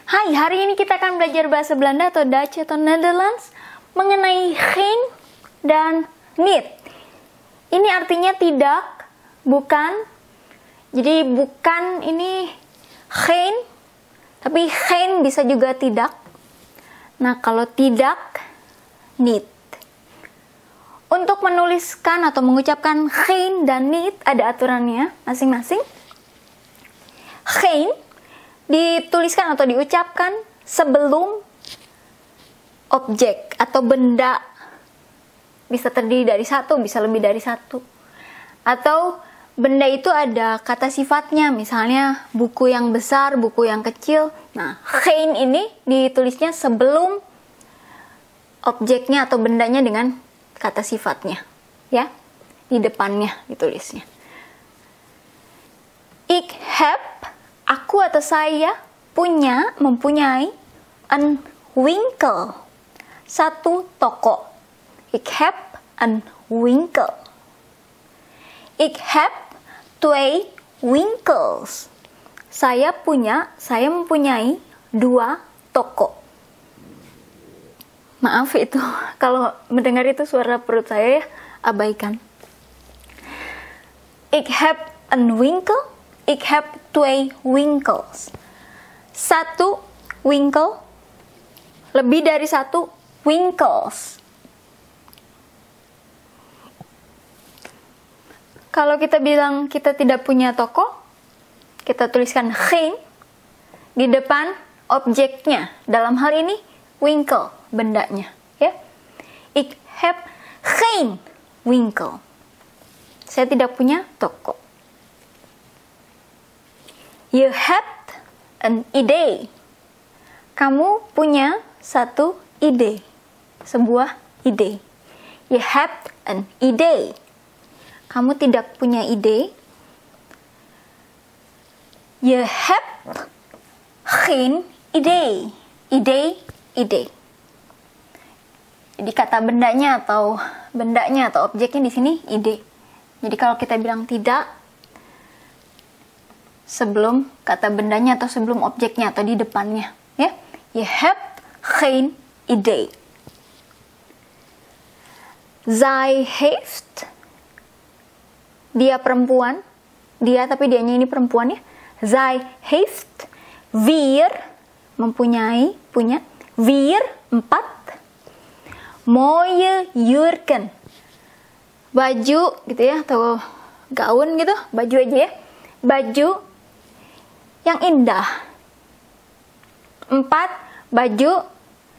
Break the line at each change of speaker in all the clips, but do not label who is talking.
Hai, hari ini kita akan belajar bahasa Belanda atau Dutch atau Netherlands mengenai geen dan niet. Ini artinya tidak, bukan. Jadi bukan ini geen, tapi geen bisa juga tidak. Nah, kalau tidak, niet. Untuk menuliskan atau mengucapkan geen dan niet ada aturannya masing-masing. Geen dituliskan atau diucapkan sebelum objek atau benda, bisa terdiri dari satu, bisa lebih dari satu, atau benda itu ada kata sifatnya, misalnya buku yang besar, buku yang kecil. Nah, geen ini ditulisnya sebelum objeknya atau bendanya dengan kata sifatnya, ya, di depannya ditulisnya. Ik heb, aku atau saya, punya, mempunyai, een winkel, satu toko. Ik heb een winkel. Ik heb twee winkels. Saya mempunyai dua toko. Maaf itu, kalau mendengar itu suara perut saya ya, abaikan. Ik heb een winkel. Ik heb twee winkels. Satu winkel, lebih dari satu winkels. Kalau kita bilang kita tidak punya toko, kita tuliskan geen di depan objeknya. Dalam hal ini winkel, bendanya, ya. Ik heb geen winkel. Saya tidak punya toko. Je hebt een idee. Kamu punya satu ide, sebuah ide. Je hebt een idee. Kamu tidak punya ide. Je hebt geen idee. Ide. Jadi kata bendanya atau objeknya di sini ide. Jadi kalau kita bilang tidak sebelum kata bendanya atau sebelum objeknya atau di depannya, ya. Je hebt geen idee. Zij heeft, dia perempuan, dia tapi dianya ini perempuan, ya. Zij heeft, wir, mempunyai, punya, wir, 4, mooie jurken, baju gitu ya, atau gaun gitu, baju aja ya, baju yang indah. 4, baju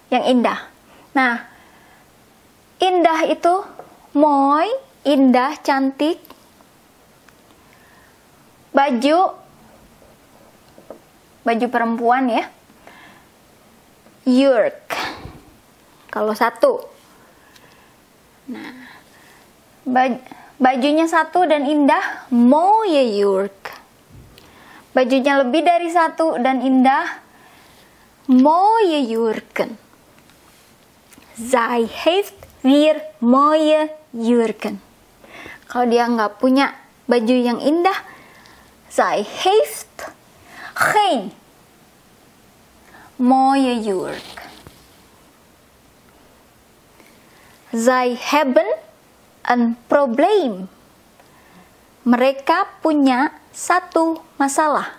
yang indah. Nah, indah itu mooi, indah, cantik. Baju perempuan ya, jurk kalau satu. Nah, bajunya satu dan indah, mooie jurk. Bajunya lebih dari satu dan indah, mooie jurken. Zij heeft weer mooie jurken. Kalau dia nggak punya baju yang indah, zij heeft geen mooie jurk. Zij hebben een probleem. Mereka punya satu masalah.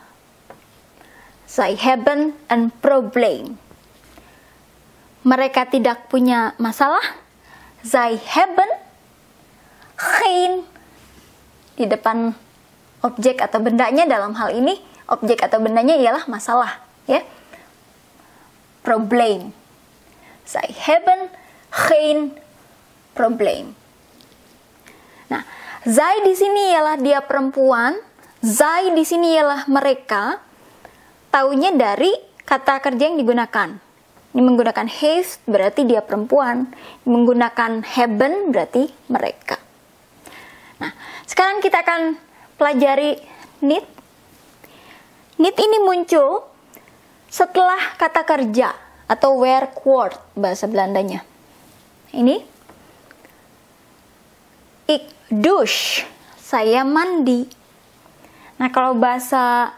Zij hebben een probleem. Mereka tidak punya masalah. Zij hebben geen, di depan objek atau bendanya, dalam hal ini objek atau bendanya ialah masalah, ya. Probleem. Zij hebben geen probleem. Nah, zij di sini ialah dia perempuan, zij di sini ialah mereka. Taunya dari kata kerja yang digunakan. Ini menggunakan heeft berarti dia perempuan, menggunakan hebben berarti mereka. Nah, sekarang kita akan pelajari niet. Niet ini muncul setelah kata kerja atau werkwoord bahasa Belandanya. Ini ik douche, saya mandi. Nah, kalau bahasa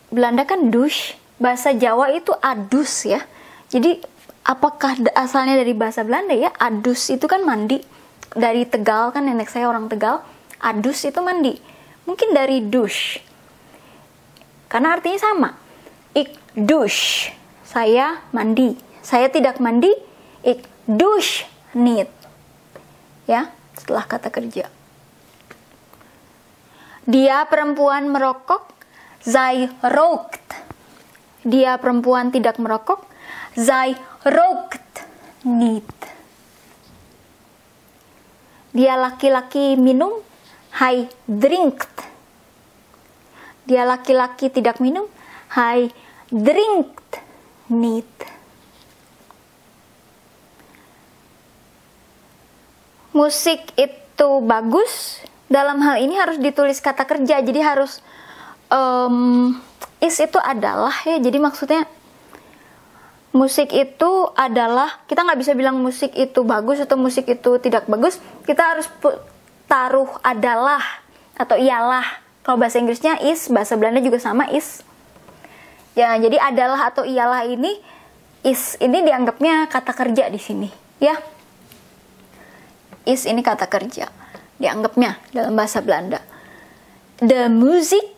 Belanda kan douche, bahasa Jawa itu adus ya. Jadi apakah asalnya dari bahasa Belanda ya? Adus itu kan mandi. Dari Tegal kan, nenek saya orang Tegal. Adus itu mandi. Mungkin dari douche. Karena artinya sama. Ik douche. Saya mandi. Saya tidak mandi. Ik douche niet. Ya, setelah kata kerja. Dia perempuan merokok. Zij rookt. Dia perempuan tidak merokok. Zij rookt niet. Dia laki-laki minum. Hij drinkt. Dia laki-laki tidak minum. Hij drinkt niet. Musik itu bagus. Dalam hal ini harus ditulis kata kerja. Jadi harus is itu adalah ya. Jadi maksudnya musik itu adalah, kita nggak bisa bilang musik itu bagus atau musik itu tidak bagus. Kita harus taruh adalah atau ialah. Kalau bahasa Inggrisnya is, bahasa Belanda juga sama is. Ya, jadi adalah atau ialah ini, is ini dianggapnya kata kerja di sini, ya. Is ini kata kerja, dianggapnya dalam bahasa Belanda. The music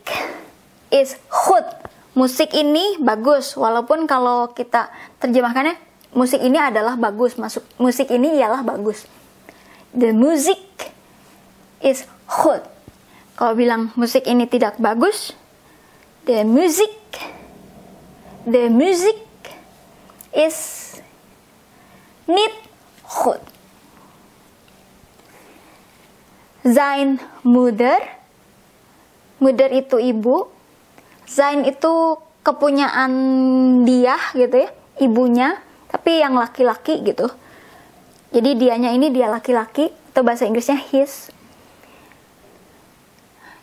is goed. Musik ini bagus, walaupun kalau kita terjemahkannya musik ini adalah bagus, musik ini ialah bagus. The music is goed. Kalau bilang musik ini tidak bagus, the music is niet goed. Zijn moeder itu ibu. Zijn itu kepunyaan dia gitu ya, ibunya, tapi yang laki-laki gitu. Jadi dianya ini dia laki-laki, atau bahasa Inggrisnya his.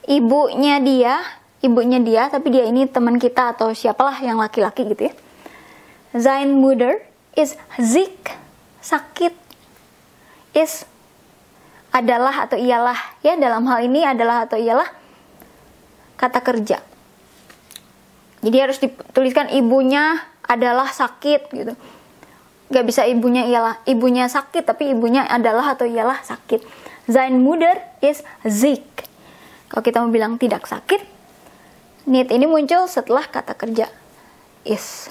Ibunya dia, tapi dia ini teman kita atau siapalah yang laki-laki gitu ya. Zijn moeder is ziek, sakit. Is adalah atau ialah ya, dalam hal ini adalah atau ialah kata kerja. Jadi harus dituliskan ibunya adalah sakit gitu. Gak bisa ibunya ialah, ibunya sakit, tapi ibunya adalah atau ialah sakit. Zijn moeder is ziek. Kalau kita mau bilang tidak sakit, niet ini muncul setelah kata kerja is.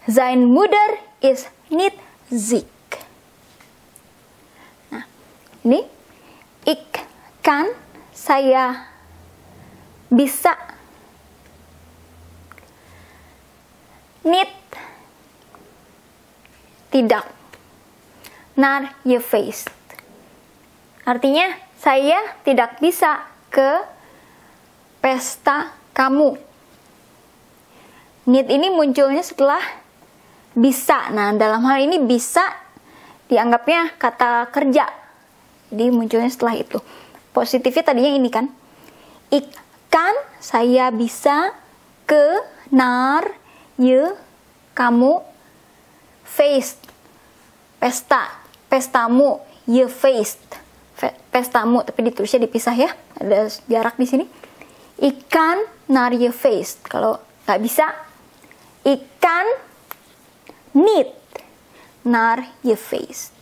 Zijn moeder is niet ziek. Nah, ini ik kan, saya bisa. Niet, tidak. Naar je feest. Artinya, saya tidak bisa ke pesta kamu. Niet ini munculnya setelah bisa. Nah, dalam hal ini bisa dianggapnya kata kerja. Jadi munculnya setelah itu. Positifnya tadinya ini kan. Ik kan, saya bisa ke naar je, kamu, feest, pesta, pestamu, je feest, pestamu, tapi ditulisnya dipisah ya, ada jarak di sini. Ikan naar je feest, kalau nggak bisa, ikan niet naar je feest.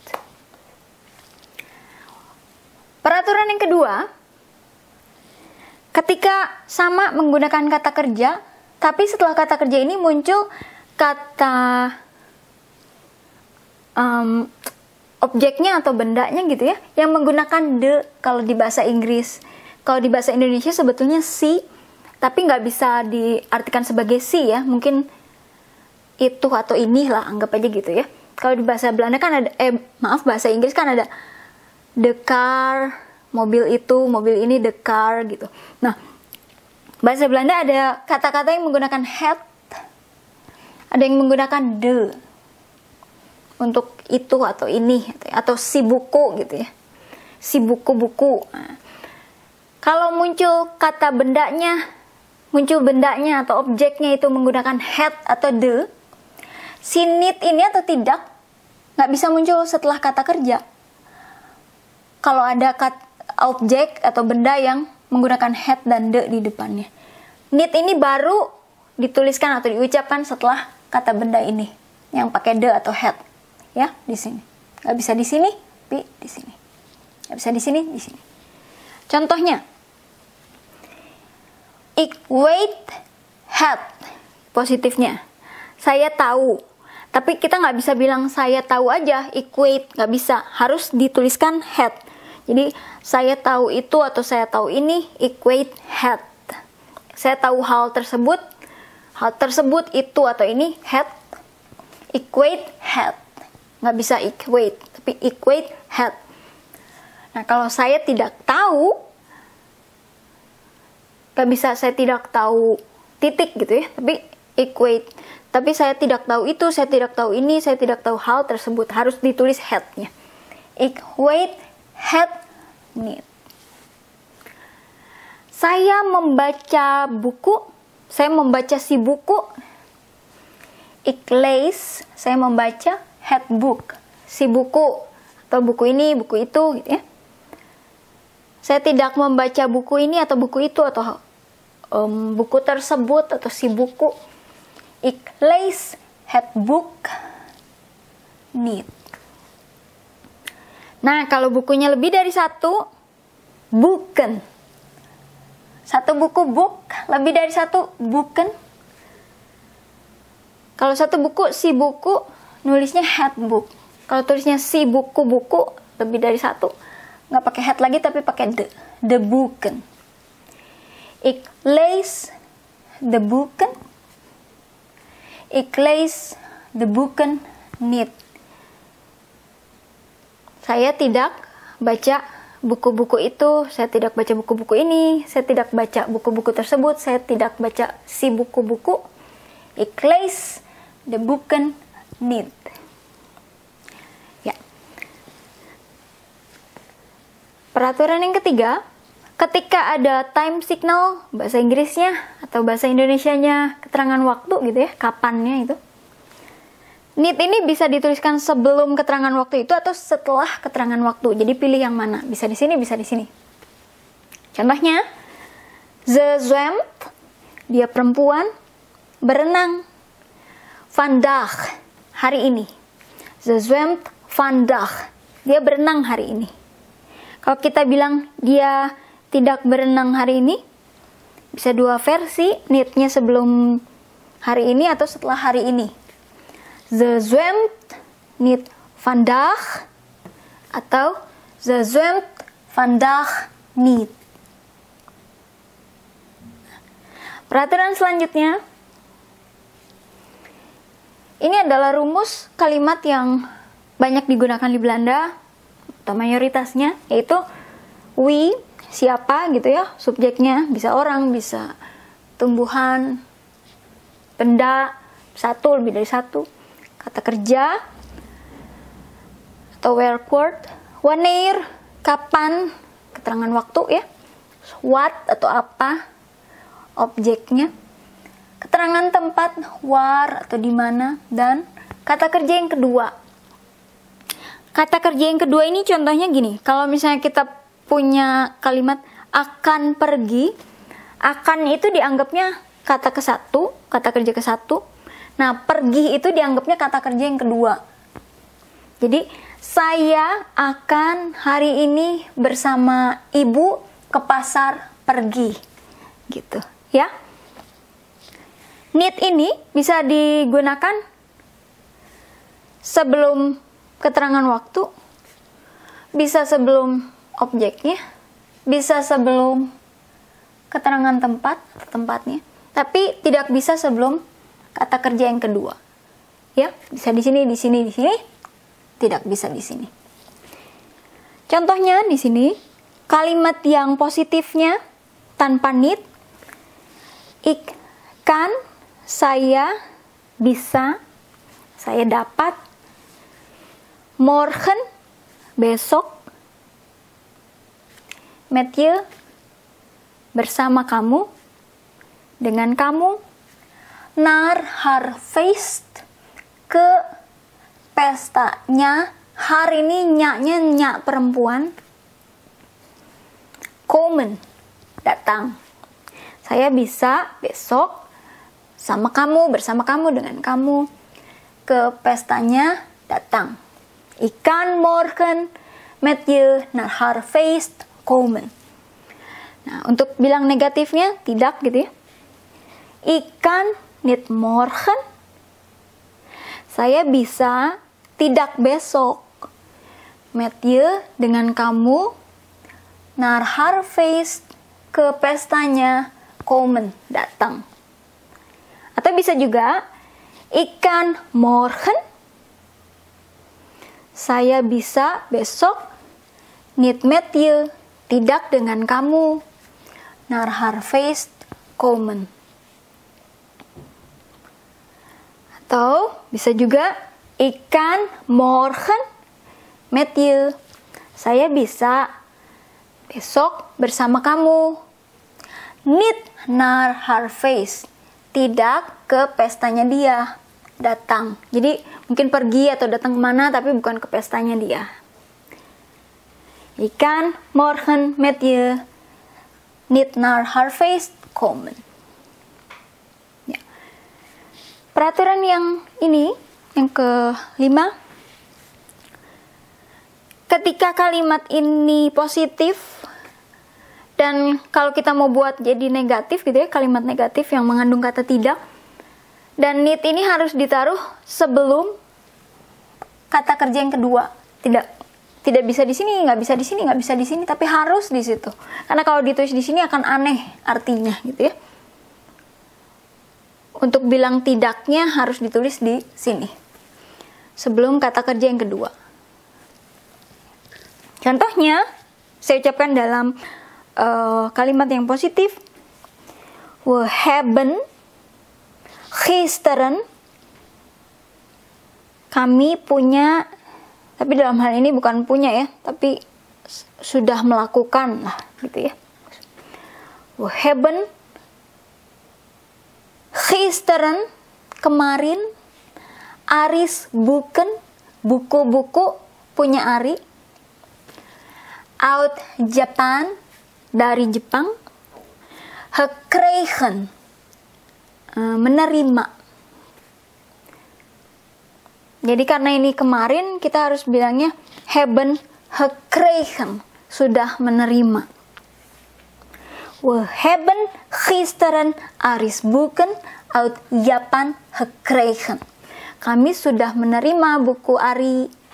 Peraturan yang kedua, ketika sama menggunakan kata kerja, tapi setelah kata kerja ini muncul kata objeknya atau bendanya gitu ya, yang menggunakan the kalau di bahasa Inggris. Kalau di bahasa Indonesia sebetulnya si, tapi nggak bisa diartikan sebagai si ya, mungkin itu atau ini lah, anggap aja gitu ya. Kalau di bahasa Belanda kan ada, bahasa Inggris kan ada the car, mobil itu, mobil ini the car gitu. Nah, bahasa Belanda ada kata-kata yang menggunakan het, ada yang menggunakan de untuk itu atau ini, atau si buku gitu ya, si buku-buku. Nah, kalau muncul kata bendanya, muncul bendanya atau objeknya itu menggunakan het atau de, si niet ini atau tidak nggak bisa muncul setelah kata kerja. Kalau ada objek atau benda yang menggunakan het dan de di depannya. Niet ini baru dituliskan atau diucapkan setelah kata benda ini yang pakai the atau had. Ya, di sini. Nggak bisa di sini, tapi di sini. Nggak bisa di sini, di sini. Contohnya, equate had. Positifnya, saya tahu. Tapi kita nggak bisa bilang saya tahu aja, equate. Nggak bisa, harus dituliskan had. Jadi, saya tahu itu atau saya tahu ini, equate had. Saya tahu hal tersebut itu atau ini, had, equate had. Nggak bisa equate, tapi equate had. Nah, kalau saya tidak tahu, nggak bisa saya tidak tahu titik gitu ya, tapi equate. Tapi saya tidak tahu itu, saya tidak tahu ini, saya tidak tahu hal tersebut. Harus ditulis had-nya. Equate had need. Saya membaca buku, saya membaca si buku. Ikhlas, saya membaca had book, si buku atau buku ini, buku itu gitu ya. Saya tidak membaca buku ini atau buku itu atau buku tersebut atau si buku. Ikhlas had book need. Nah, kalau bukunya lebih dari satu, bukan. Satu buku book, lebih dari satu bukan. Kalau satu buku, si buku, nulisnya had book. Kalau tulisnya si buku-buku, lebih dari satu, nggak pakai had lagi tapi pakai the boeken. Ik lees de boeken. Ik lees de boeken niet. Saya tidak baca buku-buku itu, saya tidak baca buku-buku ini, saya tidak baca buku-buku tersebut, saya tidak baca si buku-buku. Ik lees de boeken niet. Ya. Peraturan yang ketiga, ketika ada time signal, bahasa Inggrisnya atau bahasa Indonesianya, keterangan waktu gitu ya, kapannya itu. Need ini bisa dituliskan sebelum keterangan waktu itu atau setelah keterangan waktu. Jadi pilih yang mana. Bisa di sini, bisa di sini. Contohnya, ze zwemt, dia perempuan, berenang. Vandaag, hari ini. Ze zwemt vandaag, dia berenang hari ini. Kalau kita bilang dia tidak berenang hari ini, bisa dua versi, need-nya sebelum hari ini atau setelah hari ini. Ze zwemt niet vandaag atau ze zwemt vandaag niet. Peraturan selanjutnya, ini adalah rumus kalimat yang banyak digunakan di Belanda atau mayoritasnya, yaitu we, siapa gitu ya, subjeknya bisa orang, bisa tumbuhan, benda, satu, lebih dari satu. Kata kerja atau werkwoord, wanneer, kapan, keterangan waktu ya, what atau apa, objeknya, keterangan tempat, waar atau di mana, dan kata kerja yang kedua. Kata kerja yang kedua ini contohnya gini, kalau misalnya kita punya kalimat akan pergi, akan itu dianggapnya kata ke satu, kata kerja ke satu. Nah, pergi itu dianggapnya kata kerja yang kedua. Jadi, saya akan hari ini bersama ibu ke pasar pergi. Gitu, ya. Need ini bisa digunakan sebelum keterangan waktu, bisa sebelum objeknya, bisa sebelum keterangan tempat, tempatnya, tapi tidak bisa sebelum kata kerja yang kedua. Ya, bisa di sini, di sini, di sini. Tidak bisa di sini. Contohnya di sini, kalimat yang positifnya tanpa need. Ik kan, saya bisa, saya dapat. Morgen, besok. Met je, bersama kamu, dengan kamu. Naar haar feest, ke pestanya. Hari ini nyaknya nyak perempuan. Komen, datang. Saya bisa besok, sama kamu, bersama kamu, dengan kamu. Ke pestanya datang. Ik kan morgen met je naar haar feest komen. Nah, untuk bilang negatifnya tidak gitu ya. Ik kan niet morgen. Saya bisa tidak besok. Met je dengan kamu. Naar haar feest, ke pestanya komen, datang. Atau bisa juga ik kan morgen. Saya bisa besok. Niet met je, tidak dengan kamu. Naar haar feest komen. Atau bisa juga ik kan morgen met je. Saya bisa besok bersama kamu. Niet naar haar feest, tidak ke pestanya dia, datang. Jadi mungkin pergi atau datang kemana tapi bukan ke pestanya dia. Ik kan morgen met je niet naar haar feest komen. Ya. Peraturan yang ini, yang kelima, ketika kalimat ini positif dan kalau kita mau buat jadi negatif gitu ya, kalimat negatif yang mengandung kata tidak, dan need ini harus ditaruh sebelum kata kerja yang kedua. Tidak bisa di sini, nggak bisa di sini, nggak bisa di sini, tapi harus di situ. Karena kalau ditulis di sini akan aneh artinya gitu ya. Untuk bilang tidaknya harus ditulis di sini sebelum kata kerja yang kedua. Contohnya saya ucapkan dalam kalimat yang positif. We hebben gisteren, kami punya, tapi dalam hal ini bukan punya ya, tapi sudah melakukan lah gitu ya. We hebben gisteren, kemarin, Aris boeken, buku-buku punya Ari. Out Japan, dari Jepang. Gekregen, menerima. Jadi karena ini kemarin, kita harus bilangnya hebben gekregen, sudah menerima. We hebben gisteren Aris boeken uit Japan gekregen. Kami sudah menerima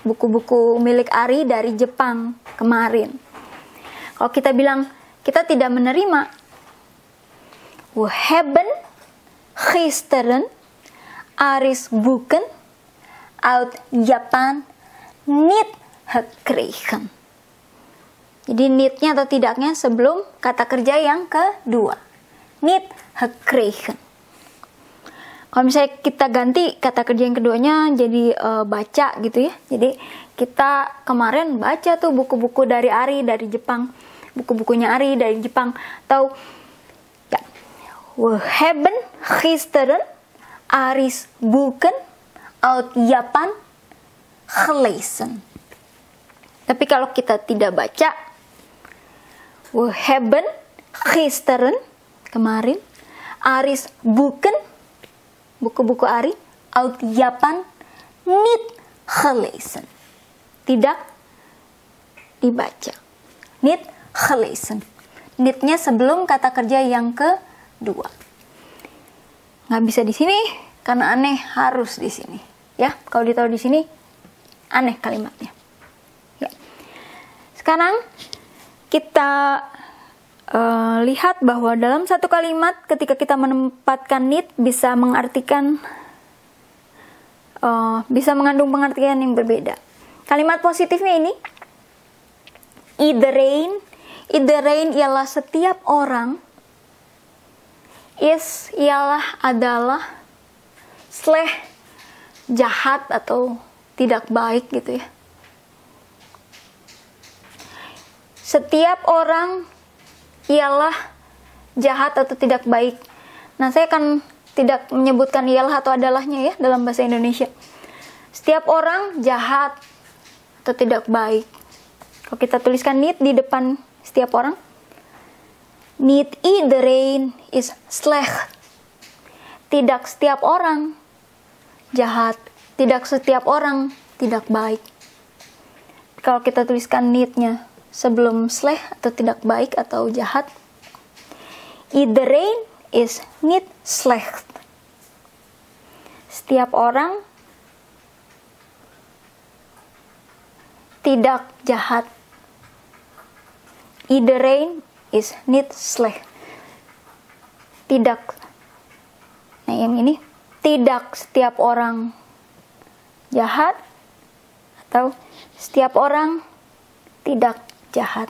buku-buku milik Ari dari Jepang kemarin. Kalau kita bilang kita tidak menerima, we hebben gisteren Aris boeken uit Japan niet gekregen. Jadi niet-nya atau tidaknya sebelum kata kerja yang kedua. Niet gekregen. Kalau misalnya kita ganti kata kerja yang keduanya jadi baca gitu ya. Jadi kita kemarin baca tuh buku-buku dari Ari dari Jepang. Buku-bukunya Ari dari Jepang. Atau ya, we hebben gisteren Aris boeken uit Japan gelezen. Tapi kalau kita tidak baca, we hebben gisteren, kemarin, Aris boeken, buku-buku Ari, uit Japan niet gelezen. Tidak dibaca. Niet gelezen. Niet-nya sebelum kata kerja yang kedua. Nggak bisa di sini karena aneh, harus di sini. Ya, kalau ditaruh di sini aneh kalimatnya. Ya. Sekarang kita lihat bahwa dalam satu kalimat ketika kita menempatkan need bisa mengartikan bisa mengandung pengertian yang berbeda. Kalimat positifnya ini iedereen ialah setiap orang, ialah adalah, jahat atau tidak baik gitu ya. Setiap orang ialah jahat atau tidak baik. Nah, saya akan tidak menyebutkan ialah atau adalahnya ya dalam bahasa Indonesia. Setiap orang jahat atau tidak baik. Kalau kita tuliskan niet di depan setiap orang, niet iedereen is slecht. tidak setiap orang jahat, tidak setiap orang tidak baik. Kalau kita tuliskan need-nya sebelum sleh atau tidak baik atau jahat, iedereen is niet slecht. Setiap orang tidak jahat. Iedereen is niet slecht. Tidak. Nah, yang ini tidak setiap orang jahat atau setiap orang tidak jahat.